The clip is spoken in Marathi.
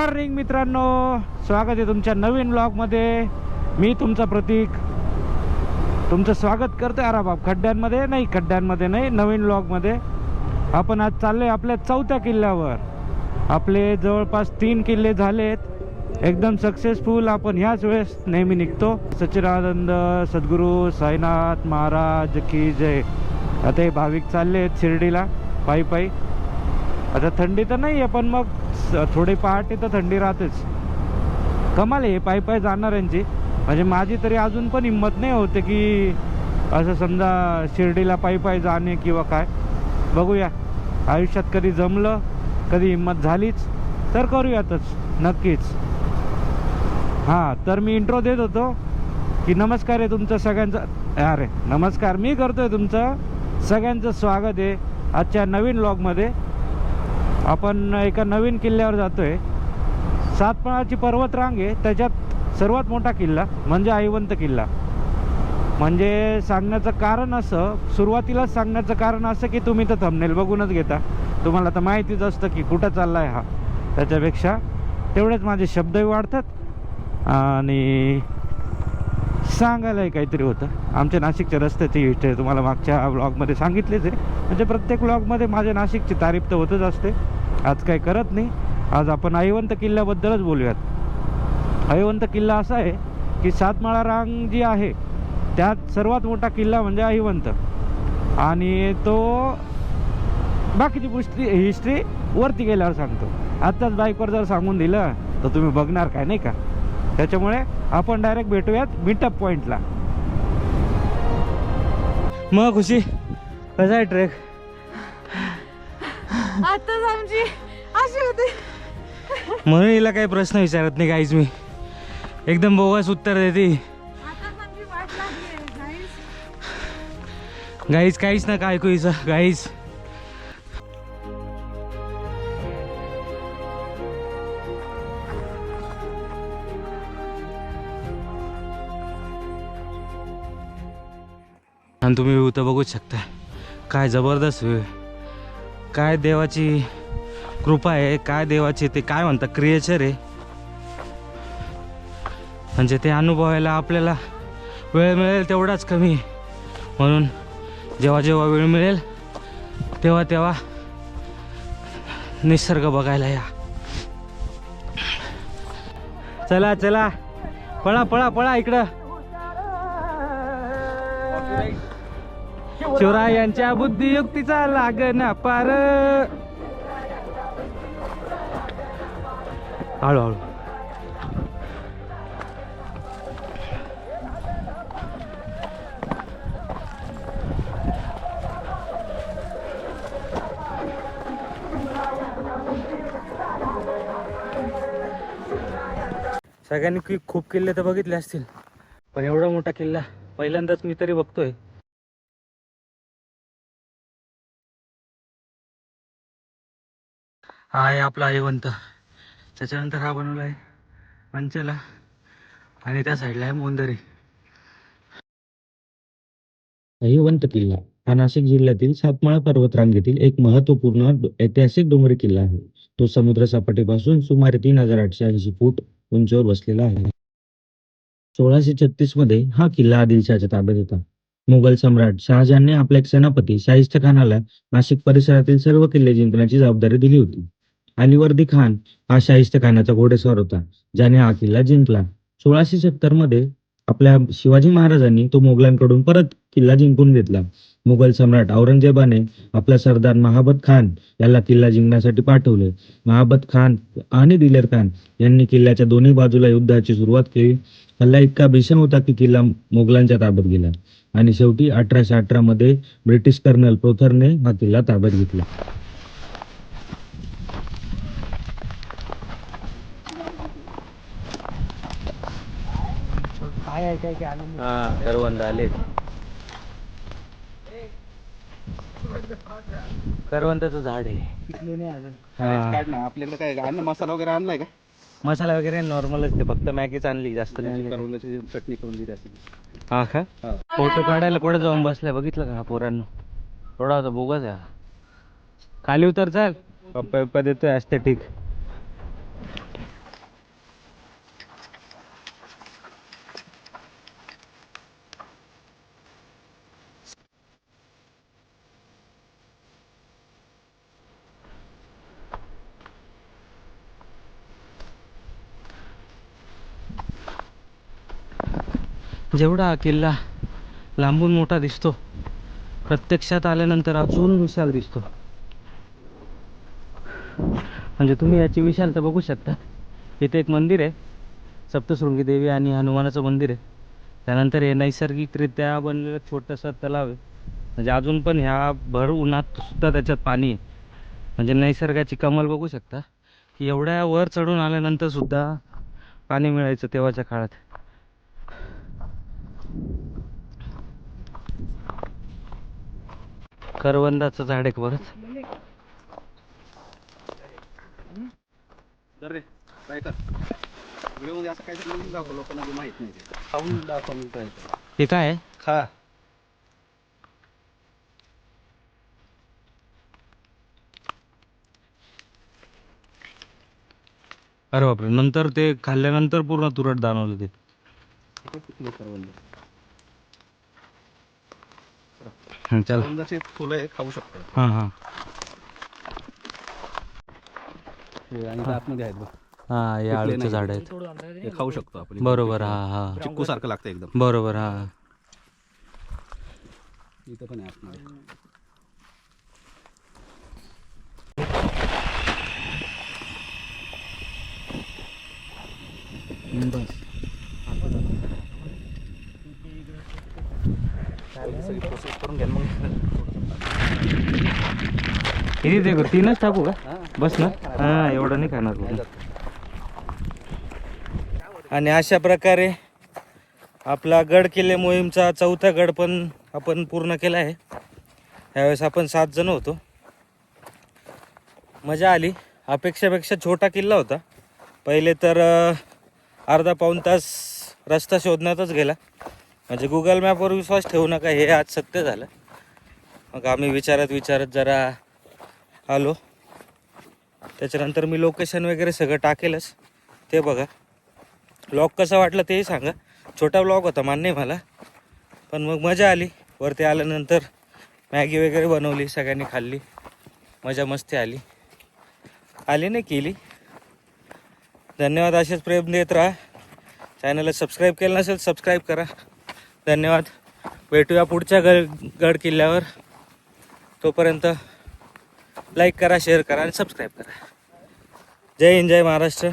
मॉर्निंग मित्रांनो, स्वागत आहे तुमच्या नवीन ब्लॉगमध्ये. मी तुमचा प्रतीक तुमचं स्वागत करतोय. अरे बाप, खड्ड्यांमध्ये नाही, नवीन ब्लॉगमध्ये. आपण आज चाललोय आपल्या 4थ्या किल्ल्यावर. आपले जवळपास 3 किल्ले झालेत एकदम सक्सेसफुल. आपण ह्याच वेळेस नेहमी निघतो. सच्चिदानंद सद्गुरू साईनाथ महाराज की जय. आता हे भाविक चालले आहेत शिर्डीला पायी पायी. आता थंडी तर नाही आहे, पण मग थोडी पहाटे तर थंडी राहतेच. कमाल आहे पायी पायी जाणाऱ्यांची. म्हणजे माझी तरी अजून पण हिंमत नाही होते की असं समजा शिर्डीला पायी पायी जाणे किंवा काय. बघूया आयुष्यात कधी जमलं, कधी हिंमत झालीच तर करूयातच नक्कीच. हां, तर मी इंट्रो देत होतो की नमस्कार आहे तुमचं सगळ्यांचं. अरे नमस्कार, मी करतोय तुमचं सगळ्यांचं स्वागत आहे आजच्या नवीन व्लॉगमध्ये. आपण एका नवीन किल्ल्यावर जातोय. सातमाळाची पर्वतरांग आहे, त्याच्यात सर्वात मोठा किल्ला म्हणजे ऐवंत किल्ला. म्हणजे सांगण्याचं कारण असं, सुरुवातीलाच सांगण्याचं कारण असं की तुम्ही तर थंबनेल बघूनच घेता, तुम्हाला तर माहितीच असतं की कुठं चालला आहे हा. त्याच्यापेक्षा तेवढेच माझे शब्दही वाढतात आणि सांगायलाही काहीतरी होतं. आमच्या नाशिकच्या रस्त्याची हिस्ट्री तुम्हाला मागच्या व्लॉगमध्ये सांगितलेच आहे. म्हणजे प्रत्येक व्लॉगमध्ये माझ्या नाशिकची तारीफ तर होतच असते. आज काही करत नाही. आज आपण ऐवंत किल्ल्याबद्दलच बोलूयात. ऐवंत किल्ला असा आहे की सातमाळा रांग जी आहे त्यात सर्वात मोठा किल्ला म्हणजे ऐवंत. आणि तो बाकीची हिस्ट्री वरती गेल्यावर सांगतो. आत्ताच बाईकवर जर सांगून दिलं तर तुम्ही बघणार काय, नाही का. त्याच्यामुळे आपण डायरेक्ट भेटूयात मीटअप पॉइंटला. मग खुशी, कसा आहे ट्रेक? आताच आमची अशी होती म्हणून हिला काही प्रश्न विचारत नाही काहीच. मी एकदम बोगस उत्तर देते. आताच आमची वाट लागली गाईज काहीच ना काय ऐकू हिचं गाईज. आणि तुम्ही व्यू तर बघूच शकता. काय जबरदस्त व्यू, काय देवाची कृपा आहे, काय देवाची ते काय म्हणतात क्रिएचर आहे. म्हणजे ते अनुभवायला आपल्याला वेळ मिळेल तेवढाच कमी आहे. म्हणून जेव्हा जेव्हा वेळ मिळेल तेव्हा तेव्हा निसर्ग बघायला या. चला चला, पळा पळा पळा इकडं. शिवरायांच्या बुद्धियुक्तीचा लागना पार. हळूहळू सगळ्यांनी खूप किल्ले तर बघितले असतील, पण एवढा मोठा किल्ला पहिल्यांदाच मी तरी बघतोय. हा आहे आपला ऐवंत. त्याच्यानंतर हा बनवला आहे पंचला आणि त्या साईडला आहे मोंदरी. ऐवंत किल्ला हा नाशिक जिल्ह्यातील सातमाळा पर्वतरांगेतील एक महत्वपूर्ण ऐतिहासिक डोंगरी किल्ला आहे. तो समुद्र सपाटीपासून सुमारे 3880 फूट उंचीवर बसलेला आहे. 1636 मध्ये हा किल्ला आदिलशहाच्या ताब्यात होता. मुघल सम्राट शहाजहानने आपल्या एक सेनापती शाहिस्ते खानाला नाशिक परिसरातील सर्व किल्ले जिंकण्याची जबाबदारी दिली होती. अलीवर्दी खान हा शाहिस्ते खानाचा घोडेस्वार होता, ज्याने हा किल्ला जिंकला. 1670 मध्ये आपल्या शिवाजी महाराजांनी तो मोगलांकडून परत किल्ला जिंकून घेतला. मुघल सम्राट औरंगजेबाने आपला सरदार महाबत खान याला किल्ला जिंकण्यासाठी पाठवले. महाबत खान आणि दिलेर खान यांनी किल्ल्याच्या दोन्ही बाजूला युद्धाची सुरुवात केली. हल्ला इतका भीषण होता की किल्ला मोगलांच्या ताब्यात गेला आणि शेवटी 1818 मध्ये ब्रिटिश कर्नल प्रोथरने हा किल्ला ताब्यात घेतला. करवंद आले. करवंदाचं झाड आहे. आपल्याला काय अन्न मसाला वगैरे आणलाय का? मसाला वगैरे नॉर्मलच, ते फक्त मॅगीच आणली, जास्त नाही. करवंदाची चटणी करून दिली असेल. हा का? फोटो काढायला कुठे जाऊन बसलाय बघितलं का पोरांनो? थोडा होता बोगस आहे. खाली उतर, चल. पप्पा देतोय ॲस्थेटिक. जेवढा हा किल्ला लांबून मोठा दिसतो, प्रत्यक्षात आल्यानंतर अजून विशाल दिसतो. म्हणजे तुम्ही याची विशालता बघू शकता. इथे एक मंदिर आहे, सप्तशृंगी देवी आणि हनुमानाचं मंदिर आहे. त्यानंतर हे नैसर्गिकरित्या बनलेलं छोटंसं तलाव आहे. म्हणजे अजून पण ह्या भर उन्हात सुद्धा त्याच्यात पाणी आहे. म्हणजे निसर्गाची कमाल बघू शकता की एवढ्या वर चढून आल्यानंतर सुद्धा पाणी मिळायचं तेव्हाच्या काळात. करवंदाचं झाड आहे परत. तर रे काय कर व्हिडिओमध्ये असं काहीतरी लिहून दाखव, लोकांना ते माहित नाही. ते खाऊन दाखव मी काय ते. हे काय आहे? खा. अरे बापरे, नंतर ते खाल्ल्यानंतर पूर्ण तुरट जाणवलं ते. इथे पिकले करवंद. चल. करवंदाचे फुलं आहे, खाऊ शकतो. हां हां हे आणि ते आतमध्ये आहेत बघ. हां, हे पिकले आळूचं नाही. झाड आहेत. हे खाऊ शकतो आपण. बरोबर. हां हां, चिक्कू सारखं लागतं एकदम. बरोबर. हां, इथं पण आहे आतमध्ये. सगळी प्रोसेस करून घ्या मग. किती ते तीनच टाकू का? बस ना. हां, एवढं नाही खाणार कुठं. आणि अशा प्रकारे आपला गड किल्ले मोहीमचा 4था गड पण आपण पूर्ण केला आहे. यावेळेस आपण 7 जण होतो. मजा आली. अपेक्षापेक्षा छोटा किल्ला होता. पहिले तर अर्धा पाऊण तास रस्ता शोधण्यातच गेला. म्हणजे गुगल मॅपवर विश्वास ठेवू नका, हे आज सत्य झालं. मग आम्ही विचारत जरा आलो. त्याच्यानंतर मी लोकेशन वगैरे सगळं टाकेलच, ते बघा. ब्लॉग कसा वाटला तेही सांगा. छोटा ब्लॉग होता, मान्य आहे मला, पण मग मजा आली. वरती आल्यानंतर मॅगी वगैरे बनवली, सगळ्यांनी खाल्ली, मजा मस्ती आली नाही केली. धन्यवाद. असेच प्रेम देत राहा. चॅनलला सबस्क्राईब केलं नसेल सबस्क्राईब करा. धन्यवाद. भेटूया पुढच्या गड किल्ल्यावर. तोपर्यंत लाईक करा, शेअर करा आणि सबस्क्राईब करा. जय हिंद, जय महाराष्ट्र.